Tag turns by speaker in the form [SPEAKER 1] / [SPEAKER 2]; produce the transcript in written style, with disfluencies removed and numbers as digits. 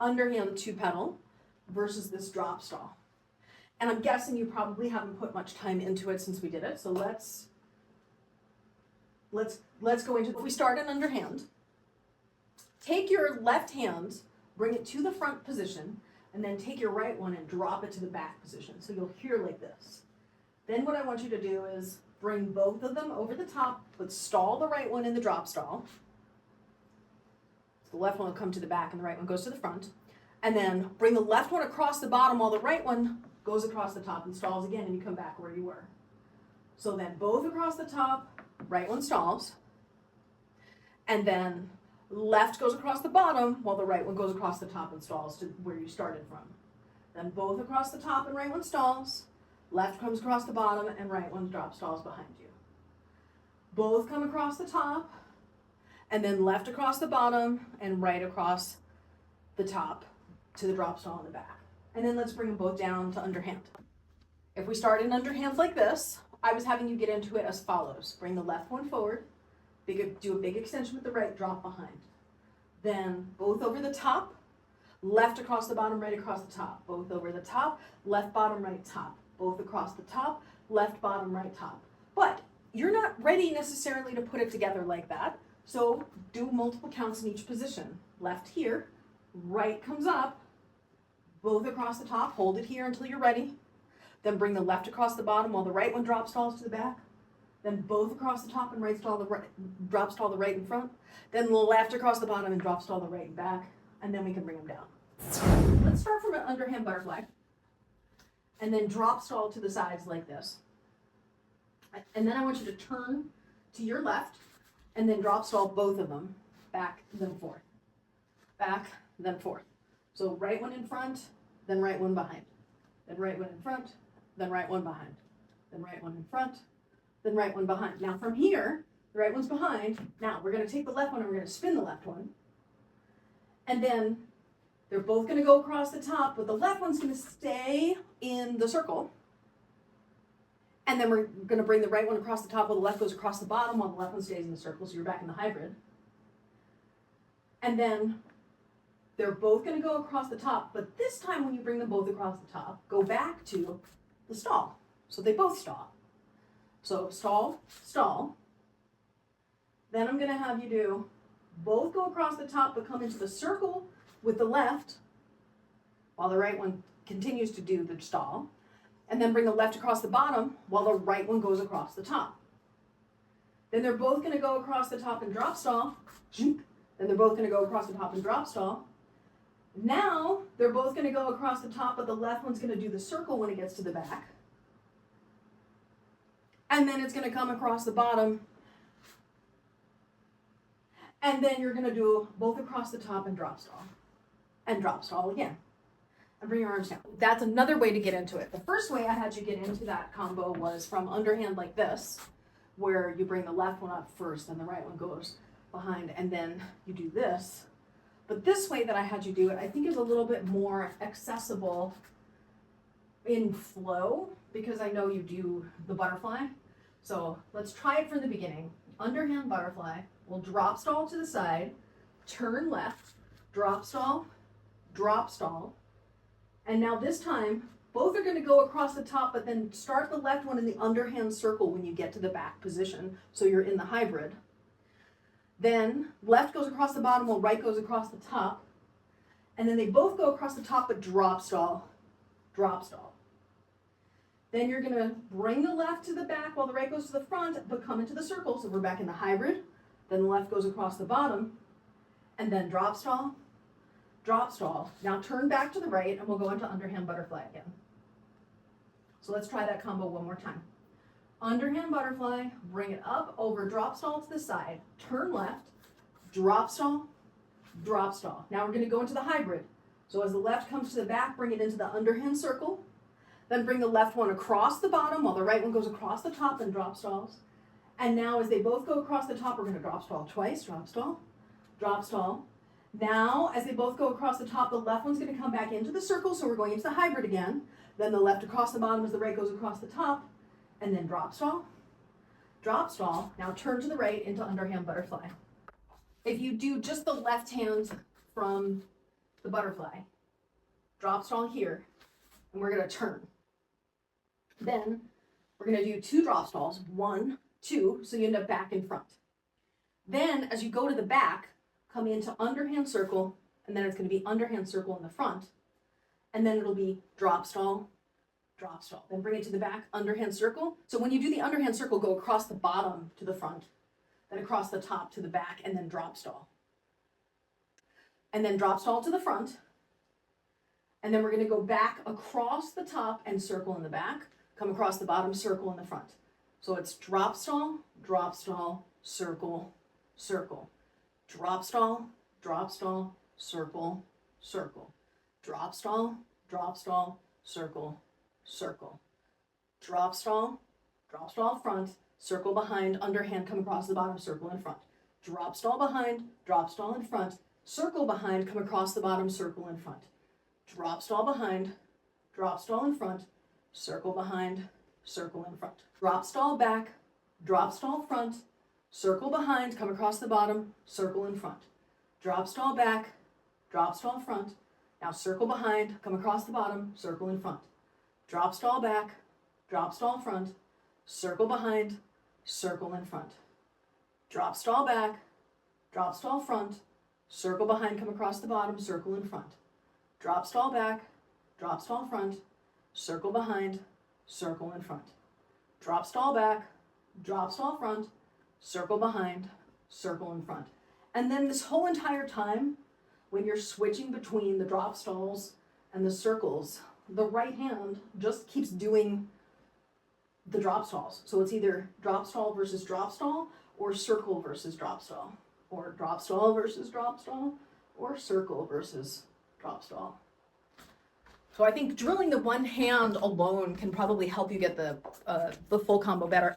[SPEAKER 1] underhand 2-petal versus this drop stall. And I'm guessing you probably haven't put much time into it since we did it. So let's go into it. If we start an underhand, take your left hand, bring it to the front position, and then take your right one and drop it to the back position. So you'll hear like this. Then what I want you to do is bring both of them over the top, but stall the right one in the drop stall. So the left one will come to the back and the right one goes to the front. And then bring the left one across the bottom while the right one goes across the top and stalls again, and you come back where you were. So then both across the top, right one stalls, and then left goes across the bottom while the right one goes across the top and stalls to where you started from. Then both across the top and right one stalls, left comes across the bottom and right one drop stalls behind you. Both come across the top, and then left across the bottom and right across the top to the drop stall in the back. And then let's bring them both down to underhand. If we start in underhand like this, I was having you get into it as follows. Bring the left one forward, do a big extension with the right, drop behind. Then both over the top, left across the bottom, right across the top. Both over the top, left bottom, right top. Both across the top, left bottom, right top. But you're not ready necessarily to put it together like that. So do multiple counts in each position. Left here, right comes up, both across the top, hold it here until you're ready. Then bring the left across the bottom while the right one drop stalls to the back. Then both across the top and right stall the right, drop stall the right in front. Then the left across the bottom and drop stall the right and back. And then we can bring them down. Let's start from an underhand butterfly. And then drop stall to the sides like this. And then I want you to turn to your left and then drop stall both of them. Back, then forth. Back, then forth. So right one in front, then right one behind. Then right one in front, then right one behind. Then right one in front, then right one behind. Now from here, the right one's behind. Now we're going to take the left one and we're going to spin the left one. And then they're both going to go across the top, but the left one's going to stay in the circle. And then we're going to bring the right one across the top while the left goes across the bottom while the left one stays in the circle. So you're back in the hybrid. And then they're both going to go across the top, but this time when you bring them both across the top, go back to the stall. So they both stall. So stall, stall. Then I'm going to have you do both go across the top but come into the circle with the left while the right one continues to do the stall. And then bring the left across the bottom while the right one goes across the top. Then they're both going to go across the top and drop stall. Then they're both going to go across the top and drop stall. Now they're both going to go across the top, but the left one's going to do the circle when it gets to the back. And then it's going to come across the bottom. And then you're going to do both across the top and drop stall. And drop stall again. And bring your arms down. That's another way to get into it. The first way I had you get into that combo was from underhand like this, where you bring the left one up first and the right one goes behind, and then you do this. But this way that I had you do it, I think is a little bit more accessible in flow, because I know you do the butterfly. So let's try it from the beginning. Underhand butterfly, we'll drop stall to the side, turn left, drop stall, and now this time, both are going to go across the top, but then start the left one in the underhand circle when you get to the back position, so you're in the hybrid. Then left goes across the bottom while right goes across the top. And then they both go across the top, but drop stall, drop stall. Then you're going to bring the left to the back while the right goes to the front, but come into the circle. So we're back in the hybrid. Then the left goes across the bottom, and then drop stall, drop stall. Now turn back to the right, and we'll go into underhand butterfly again. So let's try that combo one more time. Underhand butterfly, bring it up over drop stall to the side, turn left, drop stall, drop stall. Now we're going to go into the hybrid. So as the left comes to the back, bring it into the underhand circle, then bring the left one across the bottom while the right one goes across the top and drop stalls. And now as they both go across the top, we're going to drop stall twice, drop stall, drop stall. Now as they both go across the top, the left one's going to come back into the circle, so we're going into the hybrid again. Then the left across the bottom as the right goes across the top. And then drop stall, now turn to the right into underhand butterfly. If you do just the left hand from the butterfly, drop stall here, and we're gonna turn. Then we're gonna do 2 drop stalls, 1, 2, so you end up back in front. Then as you go to the back, come into underhand circle, and then it's gonna be underhand circle in the front, and then it'll be drop stall, drop stall. Then bring it to the back, underhand circle. So when you do the underhand circle, go across the bottom to the front, then across the top to the back, and then drop stall. And then drop stall to the front, and then we're gonna go back across the top and circle in the back, come across the bottom, circle in the front. So it's drop stall, circle, circle. Drop stall, circle, circle. Drop stall, circle, circle. Drop stall front, circle behind, underhand, come across the bottom, circle in front. Drop stall behind, drop stall in front, circle behind, come across the bottom, circle in front. Drop stall behind, drop stall in front, circle behind, circle in front. Drop stall back, drop stall front, circle behind, come across the bottom, circle in front. Drop stall back, drop stall front, now circle behind, come across the bottom, circle in front. Drop stall back, drop stall front, circle behind, circle in front. Drop stall back, drop stall front, circle behind, come across the bottom, circle in front. Drop stall back, drop stall front, circle behind, circle in front. Drop stall back, drop stall front, circle behind, circle in front. And then this whole entire time, when you're switching between the drop stalls and the circles, the right hand just keeps doing the drop stalls. So it's either drop stall versus drop stall, or circle versus drop stall, or drop stall versus drop stall, or circle versus drop stall. So I think drilling the one hand alone can probably help you get the full combo better.